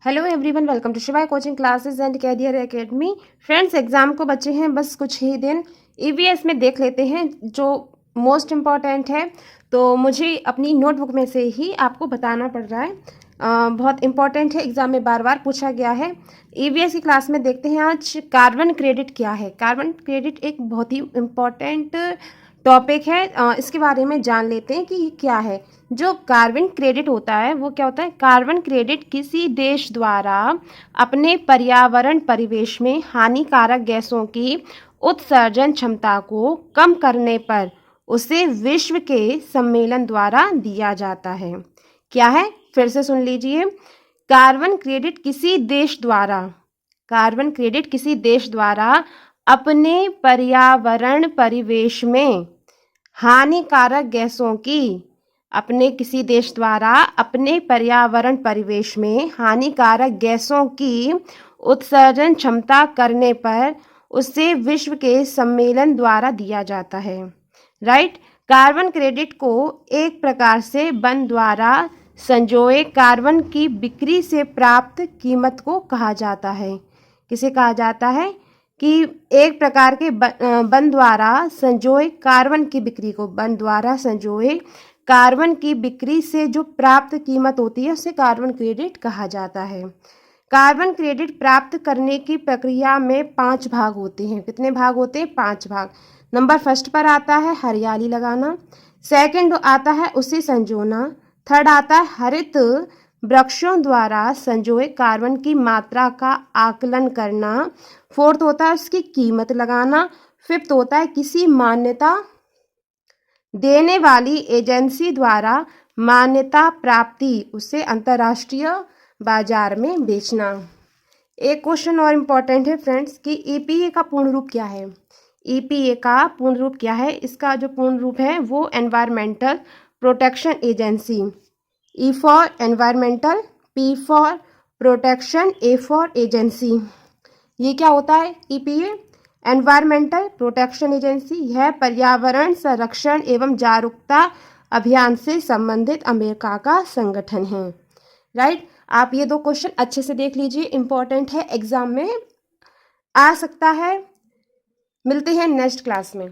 Hello everyone, welcome to Shivay coaching classes and career academy. Friends, exam को बचे हैं बस कुछ ही दिन। ईवीएस में देख लेते हैं जो मोस्ट इम्पॉर्टेंट है। तो मुझे अपनी नोटबुक में से ही आपको बताना पड़ रहा है। बहुत इंपॉर्टेंट है, एग्जाम में बार बार पूछा गया है। ईवीएस की क्लास में देखते हैं आज कार्बन क्रेडिट क्या है। कार्बन क्रेडिट एक बहुत ही इम्पॉर्टेंट टॉपिक है। इसके बारे में जान लेते हैं कि ये क्या है। जो कार्बन क्रेडिट होता है वो क्या होता है? कार्बन क्रेडिट किसी देश द्वारा अपने पर्यावरण परिवेश में हानिकारक गैसों की उत्सर्जन क्षमता को कम करने पर उसे विश्व के सम्मेलन द्वारा दिया जाता है। क्या है? फिर से सुन लीजिए। कार्बन क्रेडिट किसी देश द्वारा कार्बन क्रेडिट किसी देश द्वारा अपने पर्यावरण परिवेश में हानिकारक गैसों की अपने किसी देश द्वारा अपने पर्यावरण परिवेश में हानिकारक गैसों की उत्सर्जन क्षमता करने पर उसे विश्व के सम्मेलन द्वारा दिया जाता है। राइट। कार्बन क्रेडिट को एक प्रकार से वन द्वारा संजोए कार्बन की बिक्री से प्राप्त कीमत को कहा जाता है। किसे कहा जाता है? कि एक प्रकार के वन द्वारा संजोए कार्बन की बिक्री को, वन द्वारा संजोए कार्बन की बिक्री से जो प्राप्त कीमत होती है उसे कार्बन क्रेडिट कहा जाता है। कार्बन क्रेडिट प्राप्त करने की प्रक्रिया में 5 भाग होते हैं। कितने भाग होते हैं? 5 भाग। नंबर फर्स्ट पर आता है हरियाली लगाना। सेकंड आता है उसे संजोना। थर्ड आता है हरित वृक्षों द्वारा संजोए कार्बन की मात्रा का आकलन करना। फोर्थ होता है उसकी कीमत लगाना। फिफ्थ होता है किसी मान्यता देने वाली एजेंसी द्वारा मान्यता प्राप्ति, उसे अंतर्राष्ट्रीय बाजार में बेचना। एक क्वेश्चन और इम्पोर्टेंट है फ्रेंड्स कि ईपीए का पूर्ण रूप क्या है? ईपीए का पूर्ण रूप क्या है? इसका जो पूर्ण रूप है वो environmental protection agency. E for environmental, P for protection, A for agency. ये क्या होता है? EPA environmental protection agency. यह पर्यावरण संरक्षण एवं जागरूकता अभियान से संबंधित अमेरिका का संगठन है। राइट। आप ये 2 क्वेश्चन अच्छे से देख लीजिए, इंपॉर्टेंट है, एग्जाम में आ सकता है। मिलते हैं नेक्स्ट क्लास में।